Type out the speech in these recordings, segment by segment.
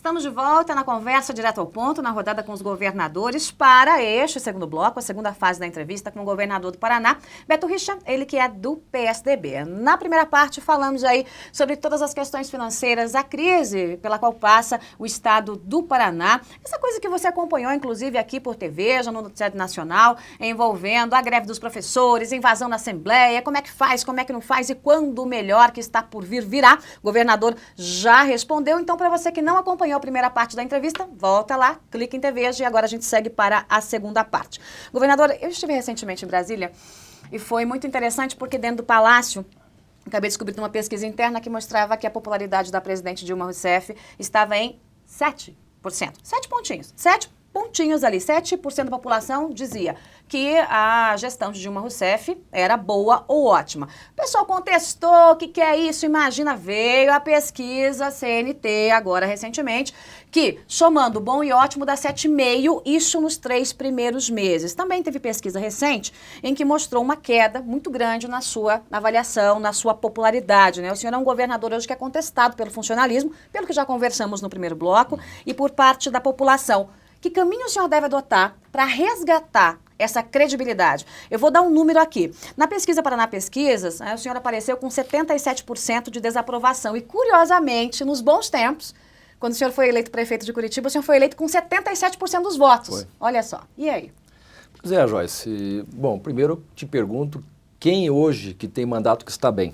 Estamos de volta na conversa direto ao ponto, na rodada com os governadores, para este segundo bloco, a segunda fase da entrevista com o governador do Paraná, Beto Richa, ele que é do PSDB. Na primeira parte, falamos aí sobre todas as questões financeiras, a crise pela qual passa o estado do Paraná, essa coisa que você acompanhou, inclusive, aqui por TV, já no Noticiário Nacional, envolvendo a greve dos professores, invasão na Assembleia, como é que faz, como é que não faz e quando o melhor que está por vir virá. O governador já respondeu, então, para você que não acompanhou a primeira parte da entrevista, volta lá, clica em TV e agora a gente segue para a segunda parte. Governador, eu estive recentemente em Brasília e foi muito interessante porque dentro do Palácio, acabei descobrindo uma pesquisa interna que mostrava que a popularidade da presidente Dilma Rousseff estava em 7%. 7 pontinhos. 7 pontinhos ali. 7% da população dizia que a gestão de Dilma Rousseff era boa ou ótima. O pessoal contestou, o que é isso? Imagina, veio a pesquisa CNT agora recentemente, que somando bom e ótimo dá 7,5%, isso nos 3 primeiros meses. Também teve pesquisa recente em que mostrou uma queda muito grande na sua avaliação, na sua popularidade, né? O senhor é um governador hoje que é contestado pelo funcionalismo, pelo que já conversamos no primeiro bloco, e por parte da população. Que caminho o senhor deve adotar para resgatar essa credibilidade? Eu vou dar um número aqui. Na pesquisa Paraná Pesquisas, o senhor apareceu com 77% de desaprovação. E, curiosamente, nos bons tempos, quando o senhor foi eleito prefeito de Curitiba, o senhor foi eleito com 77% dos votos. Foi. Olha só. E aí? Pois é, Joyce. Bom, primeiro eu te pergunto, quem hoje que tem mandato que está bem?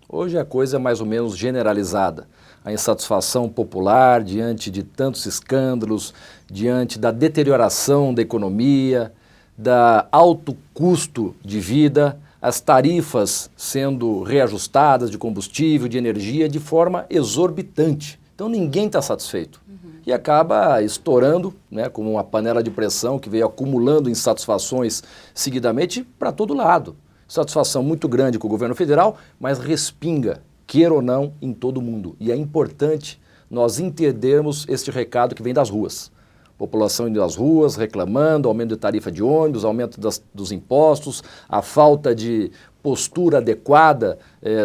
Hoje a coisa é mais ou menos generalizada. A insatisfação popular diante de tantos escândalos, diante da deterioração da economia, da alto custo de vida, as tarifas sendo reajustadas de combustível, de energia, de forma exorbitante. Então ninguém está satisfeito. E acaba estourando, né, como uma panela de pressão que veio acumulando insatisfações seguidamente para todo lado. Satisfação muito grande com o governo federal, mas respinga, queira ou não, em todo mundo. E é importante nós entendermos este recado que vem das ruas. População indo às ruas, reclamando, aumento de tarifa de ônibus, aumento dos impostos, a falta de postura adequada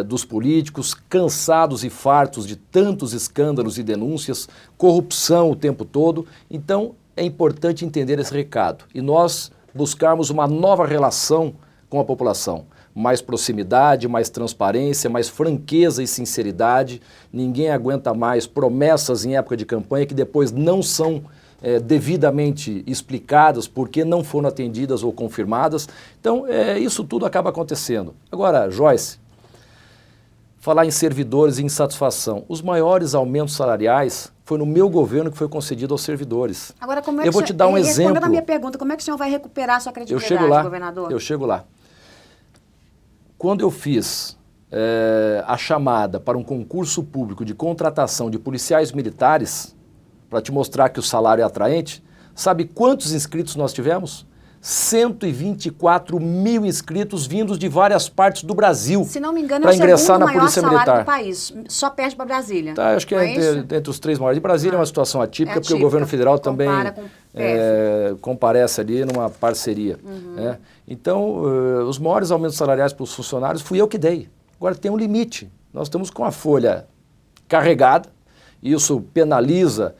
dos políticos, cansados e fartos de tantos escândalos e denúncias, corrupção o tempo todo. Então, é importante entender esse recado e nós buscarmos uma nova relação com a população. Mais proximidade, mais transparência, mais franqueza e sinceridade. Ninguém aguenta mais promessas em época de campanha que depois não são devidamente explicadas porque não foram atendidas ou confirmadas. Então, isso tudo acaba acontecendo. Agora, Joyce, falar em servidores e insatisfação. Os maiores aumentos salariais foi no meu governo que foi concedido aos servidores. Agora, como é que eu vou te dar um exemplo. Respondendo a minha pergunta, como é que o senhor vai recuperar a sua credibilidade, governador? Eu chego lá. Quando eu fiz a chamada para um concurso público de contratação de policiais militares, para te mostrar que o salário é atraente, sabe quantos inscritos nós tivemos? 124 mil inscritos vindos de várias partes do Brasil. Se não me engano, para é o ingressar segundo na maior Polícia salário Militar do país, só perde para Brasília. Tá, acho que entre os 3 maiores. De Brasília é uma situação atípica, porque o governo federal também comparece ali numa parceria. Né? Então, os maiores aumentos salariais para os funcionários fui eu que dei. Agora tem um limite. Nós estamos com a folha carregada, isso penaliza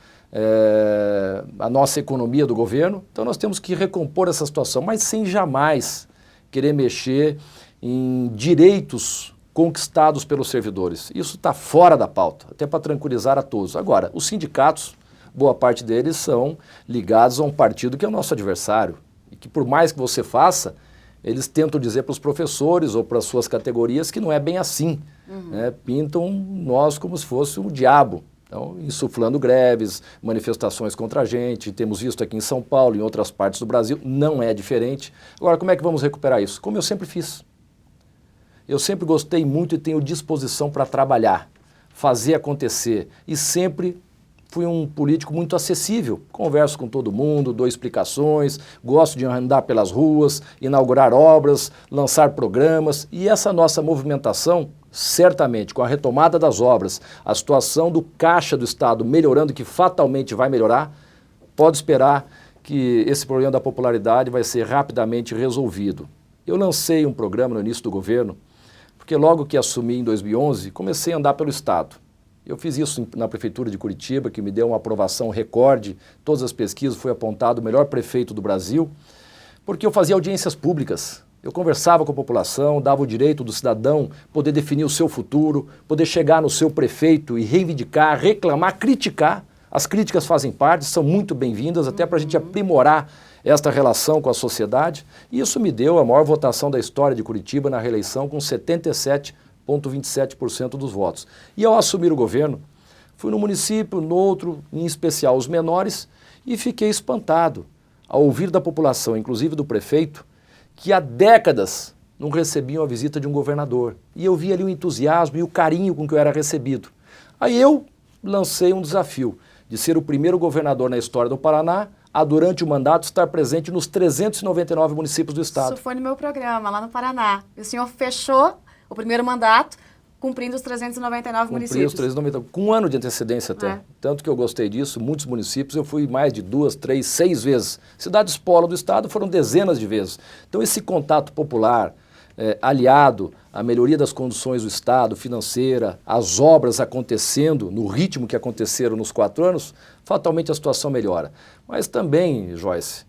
a nossa economia do governo, então nós temos que recompor essa situação, mas sem jamais querer mexer em direitos conquistados pelos servidores. Isso está fora da pauta, até para tranquilizar a todos. Agora, os sindicatos, boa parte deles são ligados a um partido que é o nosso adversário, e que por mais que você faça, eles tentam dizer para os professores ou para as suas categorias que não é bem assim. Né? Pintam nós como se fosse o diabo. Então, insuflando greves, manifestações contra a gente, temos visto aqui em São Paulo, em outras partes do Brasil, não é diferente. Agora, como é que vamos recuperar isso? Como eu sempre fiz. Eu sempre gostei muito e tenho disposição para trabalhar, fazer acontecer e sempre fui um político muito acessível. Converso com todo mundo, dou explicações, gosto de andar pelas ruas, inaugurar obras, lançar programas e essa nossa movimentação, certamente, com a retomada das obras, a situação do caixa do Estado melhorando, que fatalmente vai melhorar, pode esperar que esse problema da popularidade vai ser rapidamente resolvido. Eu lancei um programa no início do governo, porque logo que assumi em 2011, comecei a andar pelo Estado. Eu fiz isso na Prefeitura de Curitiba, que me deu uma aprovação recorde, todas as pesquisas, fui apontado o melhor prefeito do Brasil, porque eu fazia audiências públicas. Eu conversava com a população, dava o direito do cidadão poder definir o seu futuro, poder chegar no seu prefeito e reivindicar, reclamar, criticar. As críticas fazem parte, são muito bem-vindas, até para a gente aprimorar esta relação com a sociedade. E isso me deu a maior votação da história de Curitiba na reeleição, com 77,27% dos votos. E ao assumir o governo, fui no município, no outro, em especial os menores, e fiquei espantado ao ouvir da população, inclusive do prefeito, que há décadas não recebiam a visita de um governador. E eu vi ali o entusiasmo e o carinho com que eu era recebido. Aí eu lancei um desafio de ser o primeiro governador na história do Paraná a, durante o mandato, estar presente nos 399 municípios do estado. Isso foi no meu programa, lá no Paraná. E o senhor fechou o primeiro mandato cumprindo os 399 municípios. Os 399, com um ano de antecedência até. Tanto que eu gostei disso, muitos municípios eu fui mais de 2, 3, 6 vezes. Cidades polo do estado foram dezenas de vezes. Então esse contato popular, aliado à melhoria das condições do estado, financeira, as obras acontecendo no ritmo que aconteceram nos 4 anos, fatalmente a situação melhora. Mas também, Joyce,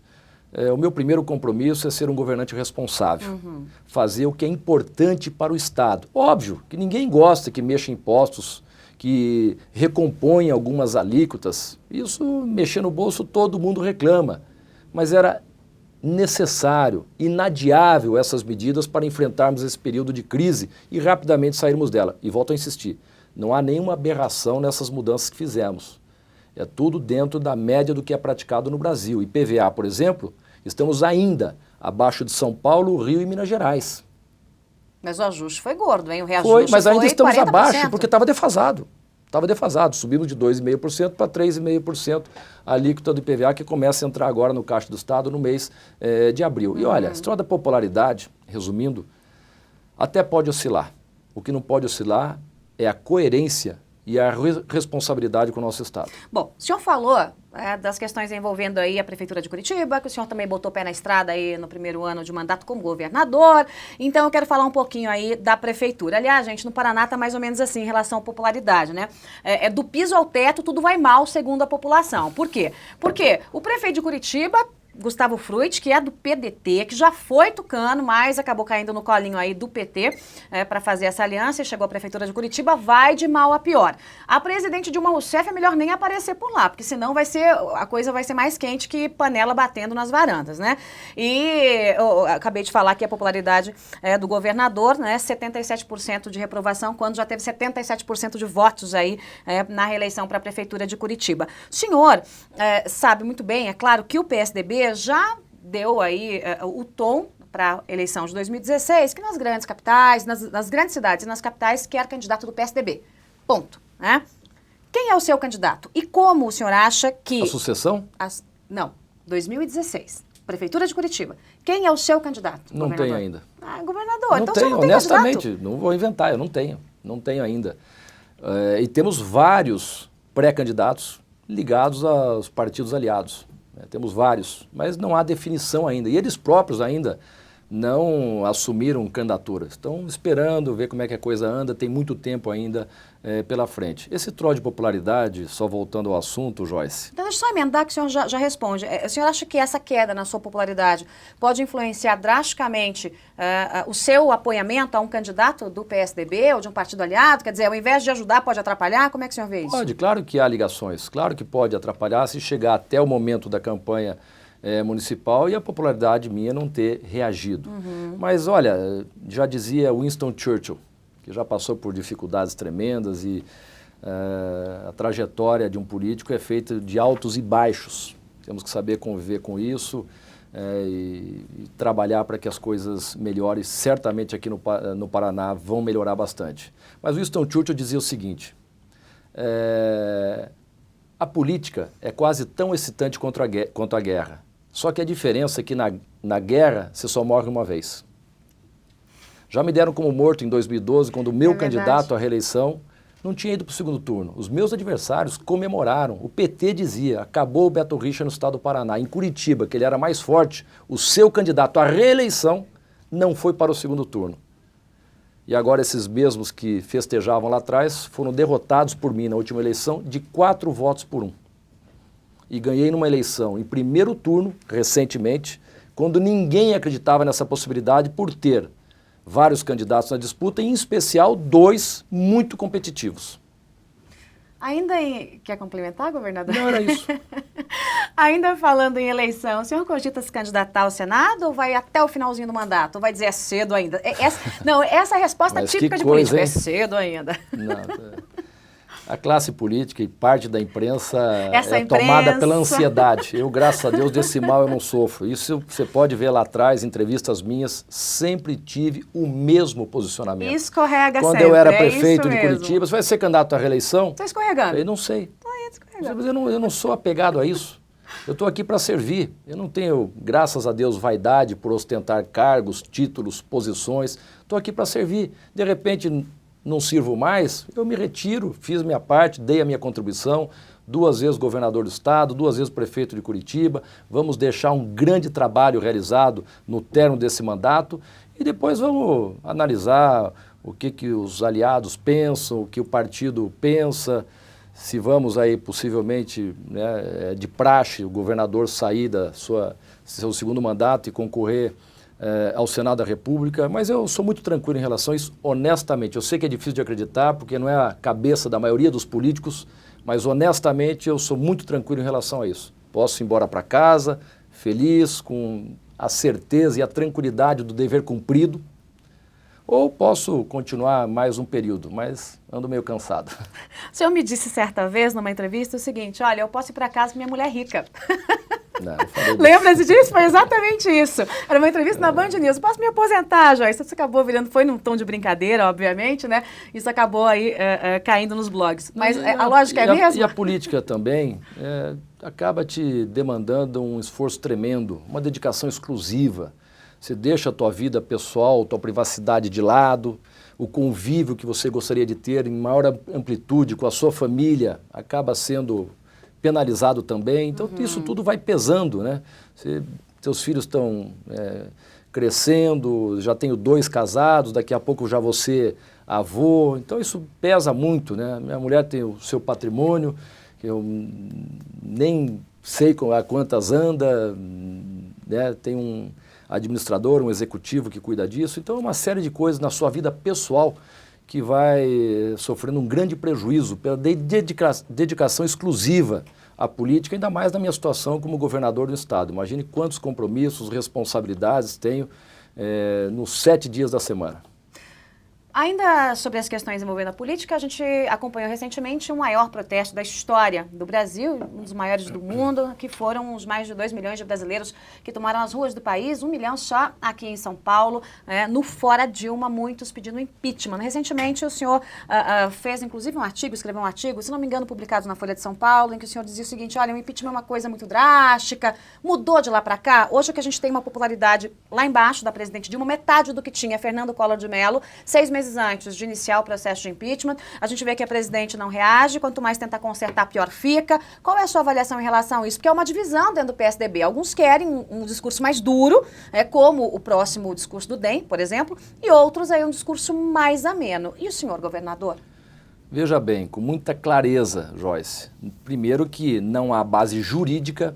o meu primeiro compromisso é ser um governante responsável, fazer o que é importante para o Estado. Óbvio que ninguém gosta que mexa impostos, que recompõe algumas alíquotas. Isso, mexer no bolso, todo mundo reclama. Mas era necessário, inadiável essas medidas para enfrentarmos esse período de crise e rapidamente sairmos dela. E volto a insistir, não há nenhuma aberração nessas mudanças que fizemos. É tudo dentro da média do que é praticado no Brasil. IPVA, por exemplo, estamos ainda abaixo de São Paulo, Rio e Minas Gerais. Mas o ajuste foi gordo, hein? O reajuste foi, mas ainda estamos 40%. Abaixo, porque estava defasado. Estava defasado, subimos de 2,5% para 3,5% a alíquota do IPVA, que começa a entrar agora no Caixa do Estado no mês de abril. E olha, a história da popularidade, resumindo, até pode oscilar. O que não pode oscilar é a coerência e a responsabilidade com o nosso Estado. Bom, o senhor falou das questões envolvendo aí a Prefeitura de Curitiba, que o senhor também botou pé na estrada aí no primeiro ano de mandato como governador. Então eu quero falar um pouquinho aí da Prefeitura. Aliás, gente, no Paraná tá mais ou menos assim em relação à popularidade, né? Do piso ao teto, tudo vai mal segundo a população. Por quê? Porque o prefeito de Curitiba, Gustavo Fruit, que é do PDT, que já foi tucano, mas acabou caindo no colinho aí do PT para fazer essa aliança e chegou à Prefeitura de Curitiba, vai de mal a pior. A presidente Dilma Rousseff é melhor nem aparecer por lá, porque senão a coisa vai ser mais quente que panela batendo nas varandas, né? E eu acabei de falar que a popularidade do governador, né, 77% de reprovação, quando já teve 77% de votos aí na reeleição para a Prefeitura de Curitiba. O senhor sabe muito bem, é claro, que o PSDB já deu aí o tom para a eleição de 2016, que nas grandes capitais, nas grandes cidades e nas capitais, quer candidato do PSDB. Ponto. Né? Quem é o seu candidato? E como o senhor acha que... A sucessão? Não, 2016. Prefeitura de Curitiba. Quem é o seu candidato? Não tenho ainda. Governador. Não então tenho, você não tem honestamente, candidato? não vou inventar, eu não tenho. Não tenho ainda. E temos vários pré-candidatos ligados aos partidos aliados. Temos vários, mas não há definição ainda. E eles próprios ainda não assumiram candidatura. Estão esperando ver como é que a coisa anda, tem muito tempo ainda pela frente. Esse troll de popularidade, só voltando ao assunto, Joyce... Então, deixa eu só emendar que o senhor já responde. O senhor acha que essa queda na sua popularidade pode influenciar drasticamente o seu apoiamento a um candidato do PSDB ou de um partido aliado? Quer dizer, ao invés de ajudar, pode atrapalhar? Como é que o senhor vê isso? Pode, claro que há ligações, claro que pode atrapalhar se chegar até o momento da campanha municipal e a popularidade minha não ter reagido. Mas olha, já dizia Winston Churchill, que já passou por dificuldades tremendas e a trajetória de um político é feita de altos e baixos. Temos que saber conviver com isso e trabalhar para que as coisas melhorem. Certamente aqui no Paraná vão melhorar bastante. Mas Winston Churchill dizia o seguinte, a política é quase tão excitante quanto a guerra. Só que a diferença é que na guerra você só morre uma vez. Já me deram como morto em 2012, quando o meu candidato à reeleição não tinha ido para o segundo turno. Os meus adversários comemoraram. O PT dizia, acabou o Beto Richa no estado do Paraná. Em Curitiba, que ele era mais forte, o seu candidato à reeleição não foi para o segundo turno. e agora esses mesmos que festejavam lá atrás foram derrotados por mim na última eleição de 4 votos por 1. E ganhei numa eleição em primeiro turno, recentemente, quando ninguém acreditava nessa possibilidade por ter vários candidatos na disputa, em especial 2 muito competitivos. Quer complementar, governador? Não, era isso. Ainda falando em eleição, o senhor cogita se candidatar ao Senado ou vai até o finalzinho do mandato? Ou vai dizer é cedo ainda? Essa é a resposta Mas típica de coisa, político, é hein? cedo ainda. Não, a classe política e parte da imprensa Essa é tomada pela ansiedade. Eu, graças a Deus, desse mal eu não sofro. Isso você pode ver lá atrás, entrevistas minhas, sempre tive o mesmo posicionamento. Escorrega Quando sempre, eu era é prefeito isso de mesmo. Curitiba, você vai ser candidato à reeleição? Estou escorregando. Eu não sei. Escorregando. Mas eu não sou apegado a isso. Eu estou aqui para servir. Eu não tenho, graças a Deus, vaidade por ostentar cargos, títulos, posições. Estou aqui para servir. De repente, não sirvo mais, eu me retiro, fiz minha parte, dei a minha contribuição, 2 vezes governador do estado, 2 vezes prefeito de Curitiba, vamos deixar um grande trabalho realizado no término desse mandato e depois vamos analisar o que os aliados pensam, o que o partido pensa, se vamos aí possivelmente, né, de praxe, o governador sair seu segundo mandato e concorrer ao Senado da República, mas eu sou muito tranquilo em relação a isso, honestamente. Eu sei que é difícil de acreditar, porque não é a cabeça da maioria dos políticos, mas honestamente eu sou muito tranquilo em relação a isso. Posso ir embora para casa, feliz, com a certeza e a tranquilidade do dever cumprido, ou posso continuar mais um período, mas ando meio cansado. O senhor me disse certa vez, numa entrevista, o seguinte, olha, eu posso ir para casa porque minha mulher é rica. Não, falei Lembra-se disso? Foi exatamente isso. Era uma entrevista na Band News. Posso me aposentar, Joyce? Isso acabou virando, foi num tom de brincadeira, obviamente, né? Isso acabou aí caindo nos blogs. Mas a lógica é a mesma? E a política também acaba te demandando um esforço tremendo, uma dedicação exclusiva. Você deixa a tua vida pessoal, tua privacidade de lado, o convívio que você gostaria de ter em maior amplitude com a sua família acaba sendo penalizado também, então isso tudo vai pesando, né? Teus filhos estão crescendo, já tenho 2 casados, daqui a pouco já vou ser avô, então isso pesa muito, né? Minha mulher tem o seu patrimônio, que eu nem sei a quantas anda, né? Tem um administrador, um executivo que cuida disso, então é uma série de coisas na sua vida pessoal que vai sofrendo um grande prejuízo pela dedicação exclusiva à política, ainda mais na minha situação como governador do estado. Imagine quantos compromissos, responsabilidades tenho nos 7 dias da semana. Ainda sobre as questões envolvendo a política, a gente acompanhou recentemente o maior protesto da história do Brasil, um dos maiores do mundo, que foram os mais de 2 milhões de brasileiros que tomaram as ruas do país, 1 milhão só aqui em São Paulo, no Fora Dilma, muitos pedindo impeachment. Recentemente o senhor fez inclusive escreveu um artigo, se não me engano, publicado na Folha de São Paulo, em que o senhor dizia o seguinte, olha, o impeachment é uma coisa muito drástica, mudou de lá para cá, hoje o que a gente tem uma popularidade lá embaixo da presidente Dilma, metade do que tinha Fernando Collor de Mello, 6 meses antes de iniciar o processo de impeachment, a gente vê que a presidente não reage, quanto mais tentar consertar, pior fica. Qual é a sua avaliação em relação a isso? Porque é uma divisão dentro do PSDB. Alguns querem um discurso mais duro, como o próximo discurso do DEM, por exemplo, e outros aí um discurso mais ameno. E o senhor, governador? Veja bem, com muita clareza, Joyce. Primeiro que não há base jurídica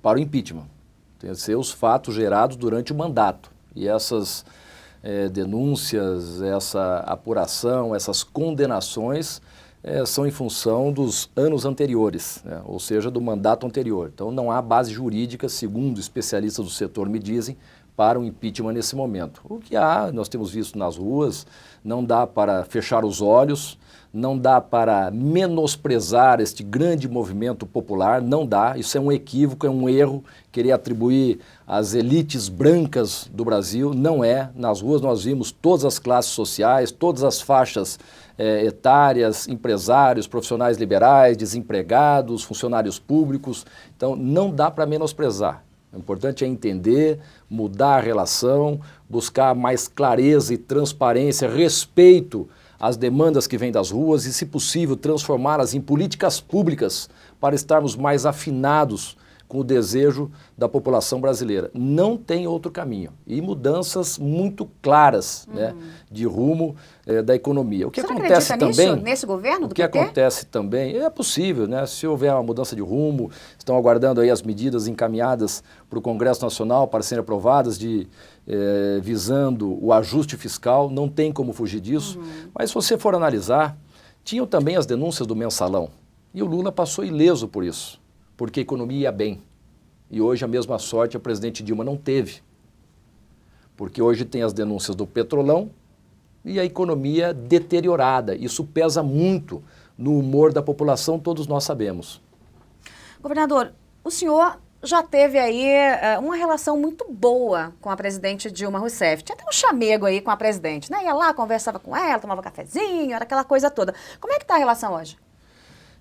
para o impeachment. Tem que ser os fatos gerados durante o mandato. E essas denúncias, essa apuração, essas condenações são em função dos anos anteriores, né? Ou seja, do mandato anterior. Então não há base jurídica, segundo especialistas do setor me dizem, para o impeachment nesse momento. O que há, nós temos visto nas ruas, não dá para fechar os olhos, não dá para menosprezar este grande movimento popular, não dá, isso é um equívoco, é um erro, querer atribuir às elites brancas do Brasil, não é. Nas ruas nós vimos todas as classes sociais, todas as faixas etárias, empresários, profissionais liberais, desempregados, funcionários públicos, então não dá para menosprezar. O importante é entender, mudar a relação, buscar mais clareza e transparência, respeito às demandas que vêm das ruas e, se possível, transformá-las em políticas públicas para estarmos mais afinados com o desejo da população brasileira. Não tem outro caminho. E mudanças muito claras, né, de rumo da economia. O que Você acontece acredita também, nisso, nesse governo do o que PT? acontece também, é possível, né, se houver uma mudança de rumo, estão aguardando aí as medidas encaminhadas para o Congresso Nacional para serem aprovadas visando o ajuste fiscal, não tem como fugir disso. Mas se você for analisar, tinham também as denúncias do mensalão. E o Lula passou ileso por isso, porque a economia ia bem. E hoje a mesma sorte a presidente Dilma não teve. Porque hoje tem as denúncias do petrolão e a economia deteriorada. Isso pesa muito no humor da população, todos nós sabemos. Governador, o senhor já teve aí uma relação muito boa com a presidente Dilma Rousseff. Tinha até um chamego aí com a presidente, né? Ia lá, conversava com ela, tomava cafezinho, era aquela coisa toda. Como é que está a relação hoje?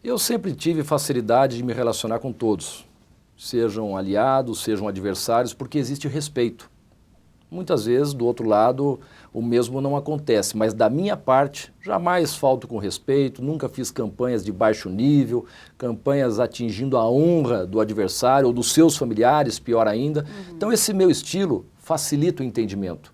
Eu sempre tive facilidade de me relacionar com todos, sejam aliados, sejam adversários, porque existe respeito. Muitas vezes, do outro lado, o mesmo não acontece, mas da minha parte, jamais falto com respeito, nunca fiz campanhas de baixo nível, campanhas atingindo a honra do adversário ou dos seus familiares, pior ainda. Então, esse meu estilo facilita o entendimento.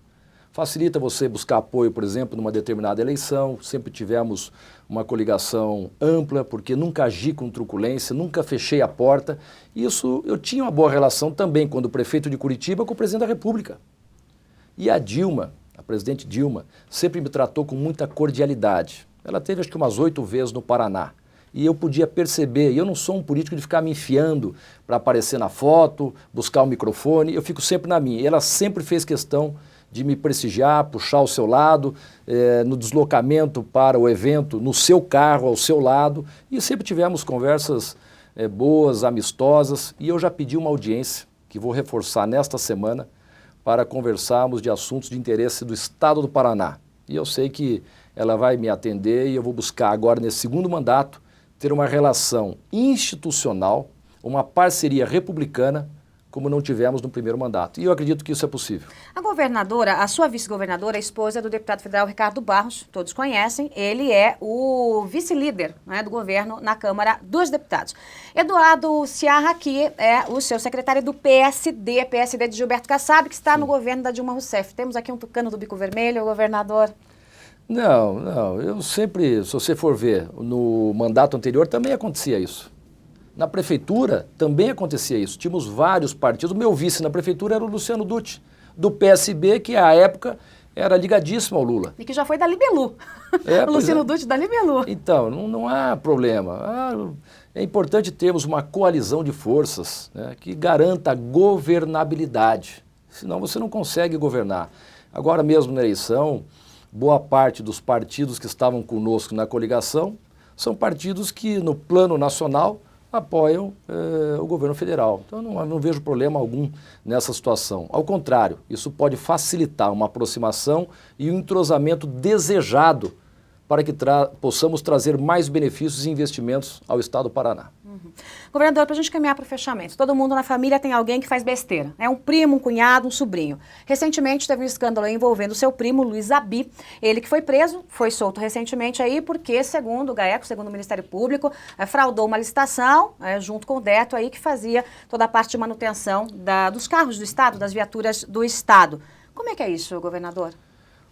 Facilita você buscar apoio, por exemplo, numa determinada eleição. Sempre tivemos uma coligação ampla, porque nunca agi com truculência, nunca fechei a porta. Isso, eu tinha uma boa relação também, quando prefeito de Curitiba, com o presidente da República. E a Dilma, a presidente Dilma, sempre me tratou com muita cordialidade. Ela teve acho que umas 8 vezes no Paraná. E eu podia perceber, e eu não sou um político de ficar me enfiando para aparecer na foto, buscar o microfone, eu fico sempre na minha. E ela sempre fez questão de me prestigiar, puxar ao seu lado, no deslocamento para o evento, no seu carro, ao seu lado. E sempre tivemos conversas boas, amistosas. E eu já pedi uma audiência, que vou reforçar nesta semana, para conversarmos de assuntos de interesse do Estado do Paraná. E eu sei que ela vai me atender e eu vou buscar agora, nesse segundo mandato, ter uma relação institucional, uma parceria republicana, como não tivemos no primeiro mandato. E eu acredito que isso é possível. A governadora, a sua vice-governadora, a esposa do deputado federal Ricardo Barros, todos conhecem, ele é o vice-líder, né, do governo na Câmara dos Deputados. Eduardo Seara, que é o seu secretário do PSD de Gilberto Kassab, que está no governo da Dilma Rousseff. Temos aqui um tucano do bico vermelho, governador. Não, eu sempre, se você for ver, no mandato anterior também acontecia isso. Na prefeitura também acontecia isso. Tínhamos vários partidos. O meu vice na prefeitura era o Luciano Dutti, do PSB, que à época era ligadíssimo ao Lula. E que já foi da Libelu. O Luciano Dutti da Libelu. Então, não há problema. É importante termos uma coalizão de forças, né, que garanta a governabilidade. Senão você não consegue governar. Agora mesmo na eleição, boa parte dos partidos que estavam conosco na coligação são partidos que, no plano nacional, apoiam o governo federal. Então, não vejo problema algum nessa situação. Ao contrário, isso pode facilitar uma aproximação e um entrosamento desejado para que possamos trazer mais benefícios e investimentos ao Estado do Paraná. Governador, para a gente caminhar para o fechamento, todo mundo na família tem alguém que faz besteira. É um primo, um cunhado, um sobrinho. Recentemente teve um escândalo envolvendo o seu primo, Luiz Zabi. Ele que foi preso, foi solto recentemente aí porque, segundo o GAECO, segundo o Ministério Público, fraudou uma licitação junto com o Deto aí que fazia toda a parte de manutenção dos carros do Estado, das viaturas do Estado. Como é que é isso, governador?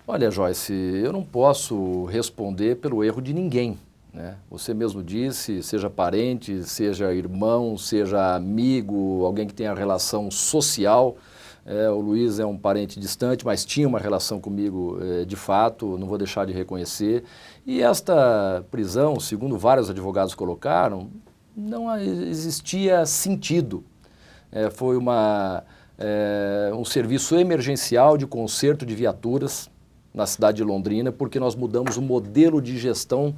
Olha, Joyce, eu não posso responder pelo erro de ninguém, né? Você mesmo disse, seja parente, seja irmão, seja amigo, alguém que tenha relação social. O Luiz é um parente distante, mas tinha uma relação comigo de fato, não vou deixar de reconhecer. E esta prisão, segundo vários advogados colocaram, não existia sentido. Foi um serviço emergencial de conserto de viaturas na cidade de Londrina, porque nós mudamos o modelo de gestão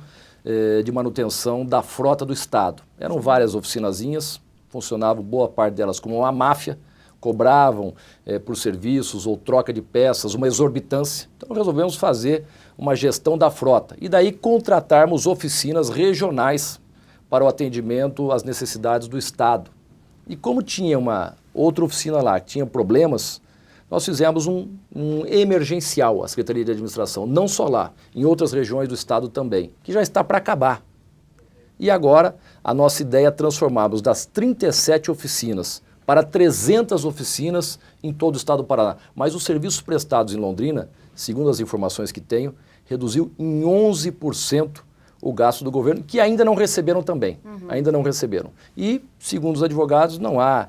de manutenção da frota do Estado. Eram várias oficinazinhas, funcionavam boa parte delas como uma máfia, cobravam por serviços ou troca de peças, uma exorbitância. Então resolvemos fazer uma gestão da frota e daí contratarmos oficinas regionais para o atendimento às necessidades do Estado. E como tinha uma outra oficina lá que tinha problemas, nós fizemos um emergencial, a Secretaria de Administração, não só lá, em outras regiões do Estado também, que já está para acabar. E agora, a nossa ideia é transformarmos das 37 oficinas para 300 oficinas em todo o estado do Paraná. Mas os serviços prestados em Londrina, segundo as informações que tenho, reduziu em 11% o gasto do governo, que ainda não receberam também, ainda não receberam. E, segundo os advogados, não há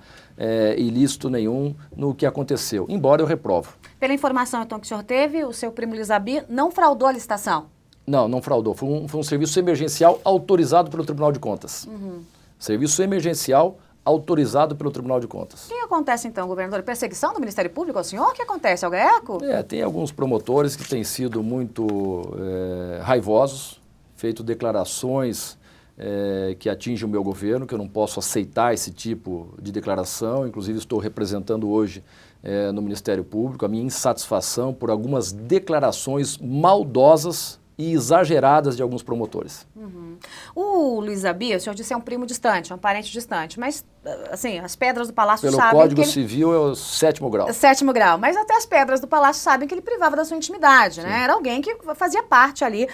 ilícito nenhum no que aconteceu, embora eu reprovo. Pela informação, então, que o senhor teve, o seu primo Lisabi não fraudou a licitação? Não, não fraudou. Foi um serviço emergencial autorizado pelo Tribunal de Contas. Serviço emergencial autorizado pelo Tribunal de Contas. O que acontece, então, governador? Perseguição do Ministério Público ao senhor? O que acontece? É o GAECO? Tem alguns promotores que têm sido muito raivosos, feito declarações que atingem o meu governo, que eu não posso aceitar esse tipo de declaração. Inclusive, estou representando hoje no Ministério Público a minha insatisfação por algumas declarações maldosas e exageradas de alguns promotores. O Luiz Abi, o senhor disse, é um primo distante, um parente distante, mas, assim, as pedras do Palácio Pelo sabem Código que ele... Civil é o 7º grau. 7º grau, mas até as pedras do Palácio sabem que ele privava da sua intimidade, né? Era alguém que fazia parte ali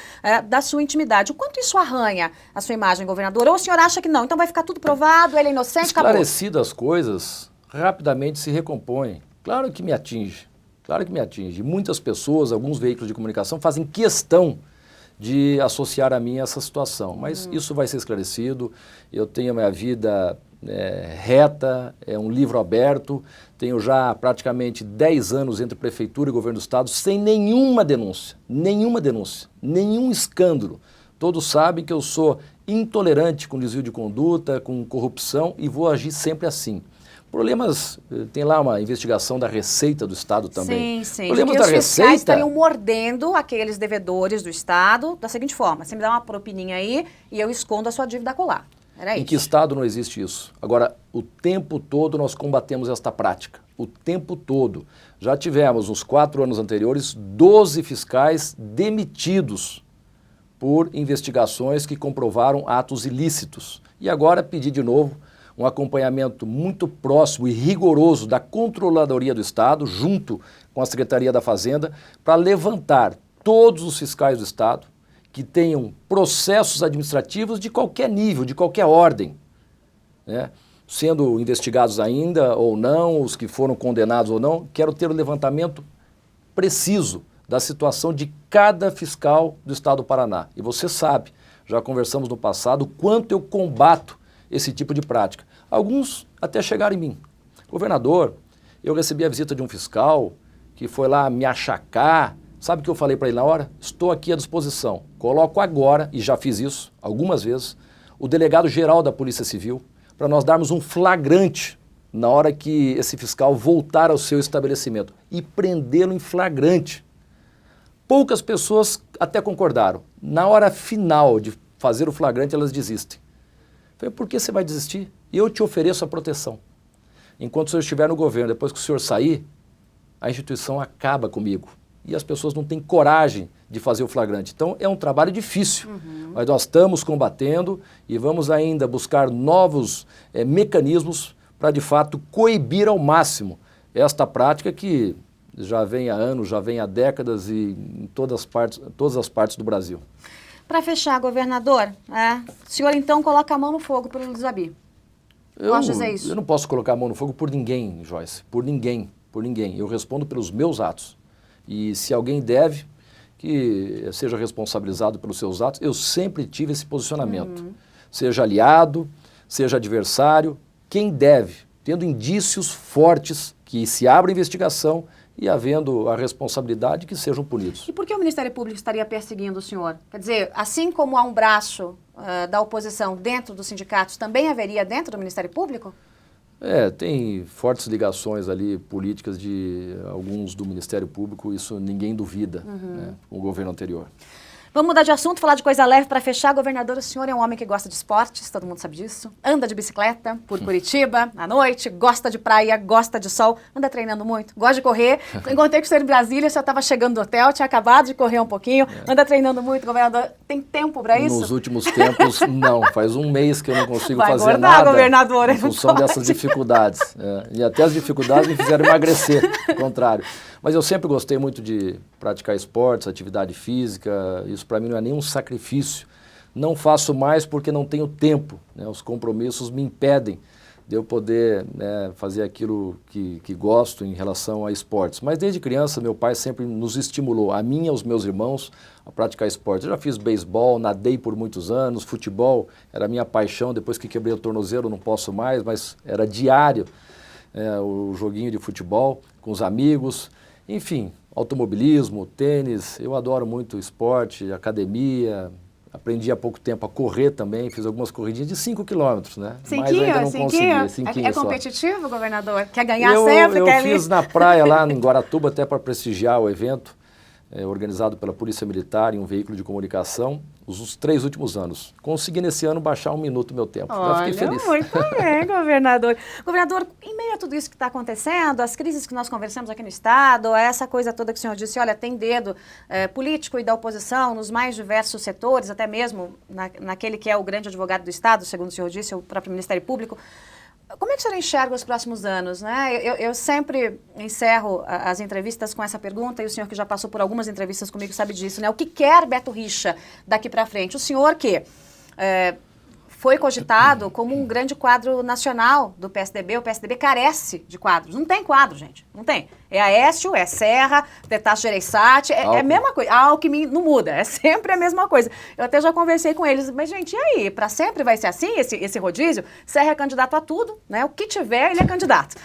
da sua intimidade. O quanto isso arranha a sua imagem, governador? Ou o senhor acha que não? Então vai ficar tudo provado, ele é inocente, acabou? Esclarecidas as coisas, rapidamente se recompõem. Claro que me atinge, claro que me atinge. Muitas pessoas, alguns veículos de comunicação fazem questão de associar a mim essa situação, mas isso vai ser esclarecido. Eu tenho a minha vida reta, é um livro aberto, tenho já praticamente 10 anos entre prefeitura e governo do estado sem nenhuma denúncia, nenhum escândalo. Todos sabem que eu sou intolerante com desvio de conduta, com corrupção e vou agir sempre assim. Problemas, tem lá uma investigação da Receita do Estado também. Sim. Problemas que da os fiscais Receita estariam mordendo aqueles devedores do Estado da seguinte forma: você me dá uma propininha aí e eu escondo a sua dívida colar. Era isso. Em que Estado não existe isso? Agora, o tempo todo nós combatemos esta prática. O tempo todo. Já tivemos, nos 4 anos anteriores, 12 fiscais demitidos por investigações que comprovaram atos ilícitos. E agora pedir de novo um acompanhamento muito próximo e rigoroso da Controladoria do Estado, junto com a Secretaria da Fazenda, para levantar todos os fiscais do Estado que tenham processos administrativos de qualquer nível, de qualquer ordem, né? Sendo investigados ainda ou não, os que foram condenados ou não. Quero ter o levantamento preciso da situação de cada fiscal do Estado do Paraná. E você sabe, já conversamos no passado, o quanto eu combato esse tipo de prática. Alguns até chegaram em mim. Governador, eu recebi a visita de um fiscal que foi lá me achacar. Sabe o que eu falei para ele na hora? Estou aqui à disposição. Coloco agora, e já fiz isso algumas vezes, o delegado-geral da Polícia Civil, para nós darmos um flagrante na hora que esse fiscal voltar ao seu estabelecimento e prendê-lo em flagrante. Poucas pessoas até concordaram. Na hora final de fazer o flagrante, elas desistem. Falei, por que você vai desistir? Eu te ofereço a proteção. Enquanto o senhor estiver no governo, depois que o senhor sair, a instituição acaba comigo. E as pessoas não têm coragem de fazer o flagrante. Então, é um trabalho difícil, mas nós estamos combatendo e vamos ainda buscar novos mecanismos para, de fato, coibir ao máximo esta prática que já vem há anos, já vem há décadas e em todas as partes do Brasil. Para fechar, governador, o senhor então coloca a mão no fogo pelo Luiz Abi. Posso dizer isso? Eu não posso colocar a mão no fogo por ninguém, Joyce, por ninguém. Eu respondo pelos meus atos. E se alguém deve, que seja responsabilizado pelos seus atos, eu sempre tive esse posicionamento. Seja aliado, seja adversário, quem deve, tendo indícios fortes que se abra investigação e havendo a responsabilidade que sejam punidos. E por que o Ministério Público estaria perseguindo o senhor? Quer dizer, assim como há um braço da oposição dentro dos sindicatos, também haveria dentro do Ministério Público? Tem fortes ligações ali políticas de alguns do Ministério Público, isso ninguém duvida, né, com o governo anterior. Vamos mudar de assunto, falar de coisa leve para fechar. Governador, o senhor é um homem que gosta de esportes, todo mundo sabe disso. Anda de bicicleta por Curitiba à noite, gosta de praia, gosta de sol, anda treinando muito, gosta de correr. Encontrei com o senhor em Brasília, o senhor estava chegando do hotel, tinha acabado de correr um pouquinho, anda treinando muito, governador. Tem tempo para isso? Nos últimos tempos, não. Faz um mês que eu não consigo Vai fazer engordar, nada governador, em função dessas dificuldades. E até as dificuldades me fizeram emagrecer, ao contrário. Mas eu sempre gostei muito de praticar esportes, atividade física, isso para mim não é nenhum sacrifício. Não faço mais porque não tenho tempo, né? Os compromissos me impedem de eu poder, né, fazer aquilo que gosto em relação a esportes. Mas desde criança meu pai sempre nos estimulou, a mim e aos meus irmãos, a praticar esportes. Eu já fiz beisebol, nadei por muitos anos, futebol era a minha paixão, depois que quebrei o tornozelo não posso mais, mas era diário o joguinho de futebol com os amigos, enfim, automobilismo, tênis, eu adoro muito esporte, academia. Aprendi há pouco tempo a correr também, fiz algumas corridinhas de 5 quilômetros, né? Mas ainda não consegui. É competitivo, governador? Quer ganhar sempre? Eu fiz na praia lá em Guaratuba, até para prestigiar o evento, organizado pela Polícia Militar em um veículo de comunicação, os 3 últimos anos. Consegui nesse ano baixar 1 minuto meu tempo. Já fiquei feliz. Muito bem, governador. Governador, em meio a tudo isso que está acontecendo, as crises que nós conversamos aqui no Estado, essa coisa toda que o senhor disse, olha, tem dedo político e da oposição nos mais diversos setores, até mesmo naquele que é o grande advogado do Estado, segundo o senhor disse, o próprio Ministério Público. Como é que o senhor enxerga os próximos anos, né? Eu sempre encerro as entrevistas com essa pergunta, e o senhor que já passou por algumas entrevistas comigo sabe disso, né? O que quer Beto Richa daqui para frente? O senhor que foi cogitado como um grande quadro nacional do PSDB, o PSDB carece de quadros. Não tem quadro, gente, não tem. É Aécio, é Serra, é Tasso Gereissati, é a mesma coisa. A Alckmin não muda, é sempre a mesma coisa. Eu até já conversei com eles, mas gente, e aí? Para sempre vai ser assim, esse rodízio? Serra é candidato a tudo, né? O que tiver, ele é candidato.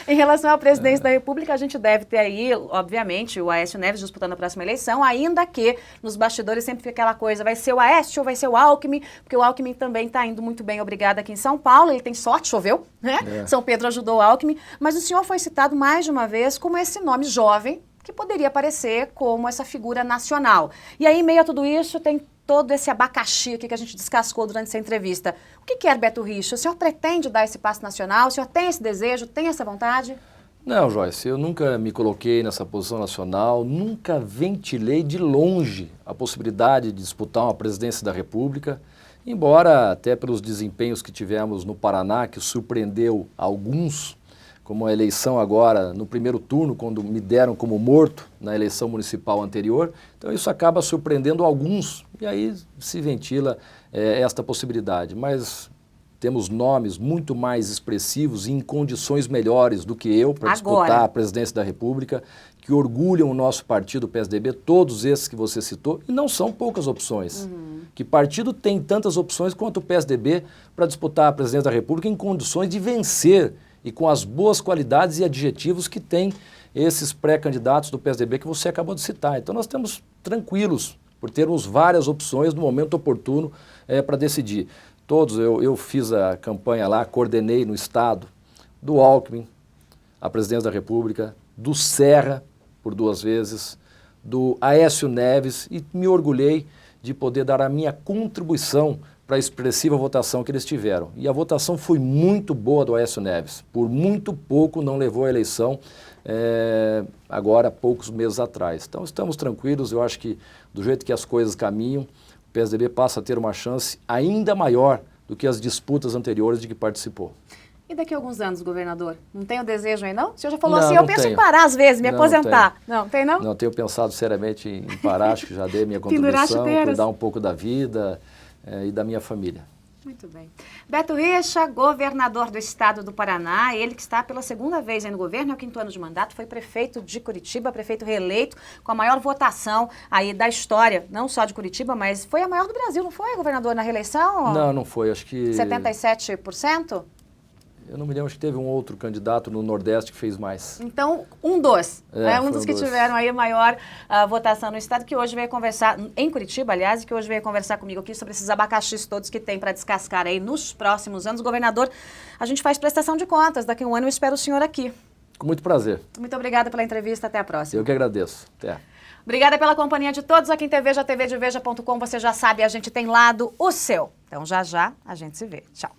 Em relação à presidência da República, a gente deve ter aí, obviamente, o Aécio Neves disputando a próxima eleição, ainda que nos bastidores sempre fica aquela coisa, vai ser o Aécio ou vai ser o Alckmin, porque o Alckmin também está indo muito bem, obrigada, aqui em São Paulo, ele tem sorte, choveu, né? São Pedro ajudou o Alckmin, mas o senhor foi citado mais de uma vez como esse nome jovem que poderia aparecer como essa figura nacional. E aí, em meio a tudo isso, tem todo esse abacaxi aqui que a gente descascou durante essa entrevista. O que quer Beto Richa? O senhor pretende dar esse passo nacional? O senhor tem esse desejo, tem essa vontade? Não, Joyce, eu nunca me coloquei nessa posição nacional, nunca ventilei de longe a possibilidade de disputar uma presidência da República, embora até pelos desempenhos que tivemos no Paraná, que surpreendeu alguns, como a eleição agora no primeiro turno, quando me deram como morto na eleição municipal anterior. Então isso acaba surpreendendo alguns e aí se ventila esta possibilidade. Mas temos nomes muito mais expressivos e em condições melhores do que eu para disputar a presidência da República, que orgulham o nosso partido, o PSDB, todos esses que você citou, e não são poucas opções. Que partido tem tantas opções quanto o PSDB para disputar a presidência da República em condições de vencer e com as boas qualidades e adjetivos que tem esses pré-candidatos do PSDB que você acabou de citar. Então nós estamos tranquilos por termos várias opções no momento oportuno para decidir. Todos, eu fiz a campanha lá, coordenei no Estado, do Alckmin, a presidência da República, do Serra, por 2 vezes, do Aécio Neves, e me orgulhei de poder dar a minha contribuição para a expressiva votação que eles tiveram. E a votação foi muito boa do Aécio Neves. Por muito pouco não levou a eleição, agora há poucos meses atrás. Então estamos tranquilos, eu acho que do jeito que as coisas caminham, o PSDB passa a ter uma chance ainda maior do que as disputas anteriores de que participou. E daqui a alguns anos, governador? Não tem o desejo aí, não? O senhor já falou assim, eu penso em parar às vezes, me aposentar. Não, tem não? Não, tenho pensado seriamente em parar, acho que já dei minha contribuição, cuidar um pouco da vida e da minha família. Muito bem. Beto Richa, governador do Estado do Paraná, ele que está pela 2ª vez aí no governo, é o 5º ano de mandato, foi prefeito de Curitiba, prefeito reeleito, com a maior votação aí da história, não só de Curitiba, mas foi a maior do Brasil, não foi, governador, na reeleição? Não, não foi, acho que... 77%? Eu não me lembro, acho que teve um outro candidato no Nordeste que fez mais. Então, um dos que tiveram aí a maior votação no Estado, que hoje veio conversar, em Curitiba, aliás, e que hoje veio conversar comigo aqui sobre esses abacaxis todos que tem para descascar aí nos próximos anos. Governador, a gente faz prestação de contas, daqui a um ano eu espero o senhor aqui. Com muito prazer. Muito obrigada pela entrevista, até a próxima. Eu que agradeço. Até. Obrigada pela companhia de todos aqui em TVja, tvdeveja.com, você já sabe, a gente tem lado o seu. Então, já já a gente se vê. Tchau.